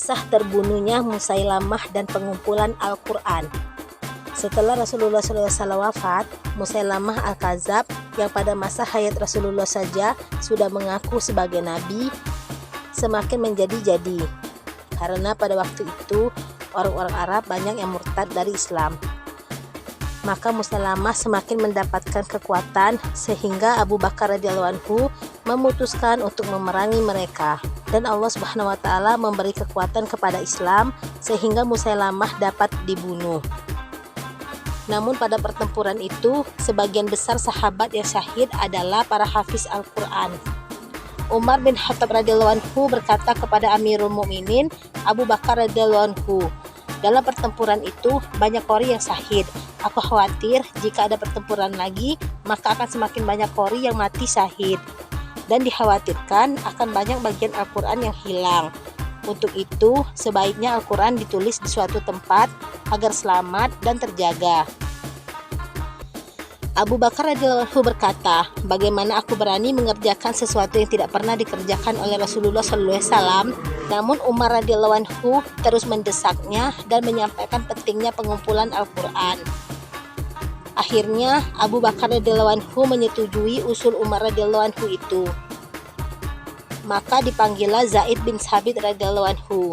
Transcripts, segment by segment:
kisah terbunuhnya Musailamah dan pengumpulan Al-Quran. Setelah Rasulullah SAW wafat, Musailamah Al-Kadzab yang pada masa hayat Rasulullah saja sudah mengaku sebagai nabi semakin menjadi-jadi, karena pada waktu itu orang-orang Arab banyak yang murtad dari Islam. Maka Musailamah semakin mendapatkan kekuatan sehingga Abu Bakar radhiyallahu anhu memutuskan untuk memerangi mereka, dan Allah Subhanahu wa taala memberi kekuatan kepada Islam sehingga Musailamah dapat dibunuh. Namun pada pertempuran itu sebagian besar sahabat yang syahid adalah para hafiz Al-Quran. Umar bin Khattab radhiyallahu anhu berkata kepada Amirul Mukminin Abu Bakar radhiyallahu anhu, dalam pertempuran itu banyak qori yang syahid. Aku khawatir jika ada pertempuran lagi maka akan semakin banyak qori yang mati syahid, dan dikhawatirkan akan banyak bagian Al-Quran yang hilang. Untuk itu sebaiknya Al-Quran ditulis di suatu tempat agar selamat dan terjaga. Abu Bakar radhiyallahu anhu berkata, bagaimana aku berani mengerjakan sesuatu yang tidak pernah dikerjakan oleh Rasulullah SAW. Namun Umar radhiyallahu anhu terus mendesaknya dan menyampaikan pentingnya pengumpulan Al-Quran. Akhirnya Abu Bakar radhiyallahu anhu menyetujui usul Umar radhiyallahu anhu itu. Maka dipanggillah Zaid bin Sabit radhiyallahu anhu.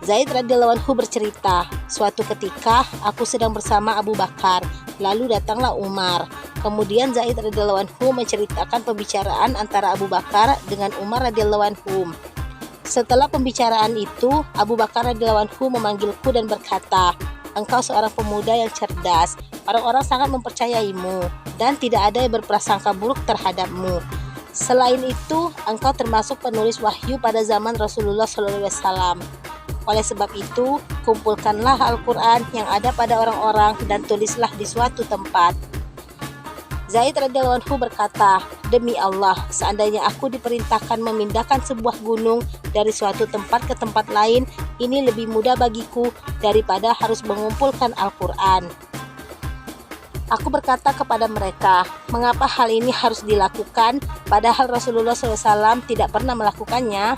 Zaid radhiyallahu anhu bercerita, suatu ketika aku sedang bersama Abu Bakar, lalu datanglah Umar. Kemudian Zaid radhiyallahu anhu menceritakan pembicaraan antara Abu Bakar dengan Umar radhiyallahu anhu. Setelah pembicaraan itu, Abu Bakar radhiyallahu anhu memanggilku dan berkata, engkau seorang pemuda yang cerdas, orang-orang sangat mempercayaimu dan tidak ada yang berprasangka buruk terhadapmu. Selain itu, engkau termasuk penulis wahyu pada zaman Rasulullah SAW. Oleh sebab itu, kumpulkanlah Al-Quran yang ada pada orang-orang dan tulislah di suatu tempat. Zaid radhiyallahu anhu berkata, demi Allah, seandainya aku diperintahkan memindahkan sebuah gunung dari suatu tempat ke tempat lain, ini lebih mudah bagiku daripada harus mengumpulkan Al-Quran. Aku berkata kepada mereka, mengapa hal ini harus dilakukan padahal Rasulullah SAW tidak pernah melakukannya?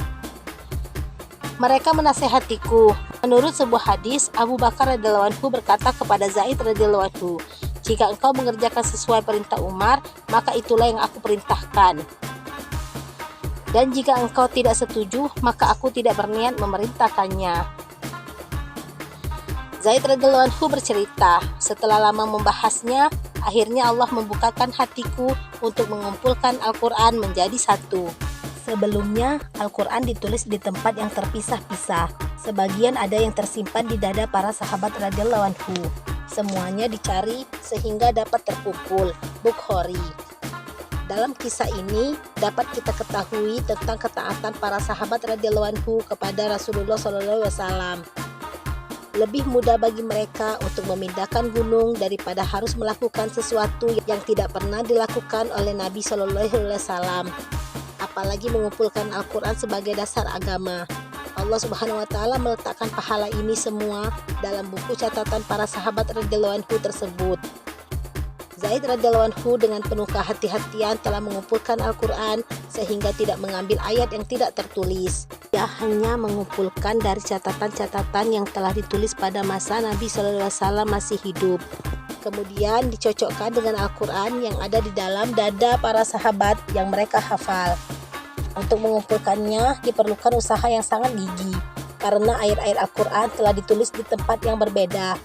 Mereka menasehatiku. Menurut sebuah hadis, Abu Bakar radhiyallahu anhu berkata kepada Zaid radhiyallahu anhu, jika engkau mengerjakan sesuai perintah Umar, maka itulah yang aku perintahkan. Dan jika engkau tidak setuju, maka aku tidak berniat memerintahkannya. Zaid radhiyallahu anhu bercerita, setelah lama membahasnya, akhirnya Allah membukakan hatiku untuk mengumpulkan Al-Quran menjadi satu. Sebelumnya, Al-Quran ditulis di tempat yang terpisah-pisah. Sebagian ada yang tersimpan di dada para sahabat radhiyallahu anhu. Semuanya dicari sehingga dapat terkumpul. Bukhari. Dalam kisah ini dapat kita ketahui tentang ketaatan para sahabat radhiyallahu anhu kepada Rasulullah SAW. Lebih mudah bagi mereka untuk memindahkan gunung daripada harus melakukan sesuatu yang tidak pernah dilakukan oleh Nabi SAW. Apalagi mengumpulkan Al-Quran sebagai dasar agama. Allah Subhanahu wa taala meletakkan pahala ini semua dalam buku catatan para sahabat radhiyallahu anhu tersebut. Zaid radhiyallahu anhu dengan penuh kehati-hatian telah mengumpulkan Al-Quran sehingga tidak mengambil ayat yang tidak tertulis. Dia hanya mengumpulkan dari catatan-catatan yang telah ditulis pada masa Nabi SAW masih hidup. Kemudian dicocokkan dengan Al-Quran yang ada di dalam dada para sahabat yang mereka hafal. Untuk mengumpulkannya diperlukan usaha yang sangat gigih, karena ayat-ayat Al-Quran telah ditulis di tempat yang berbeda.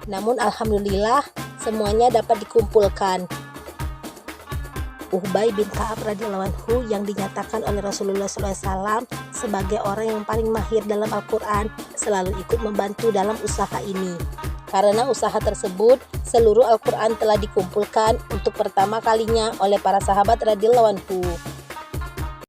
Namun alhamdulillah semuanya dapat dikumpulkan. Ubay bin Ka'ab radhiyallahu anhu yang dinyatakan oleh Rasulullah SAW sebagai orang yang paling mahir dalam Al-Quran selalu ikut membantu dalam usaha ini. Karena usaha tersebut, seluruh Al-Quran telah dikumpulkan untuk pertama kalinya oleh para sahabat radhiyallahu anhu.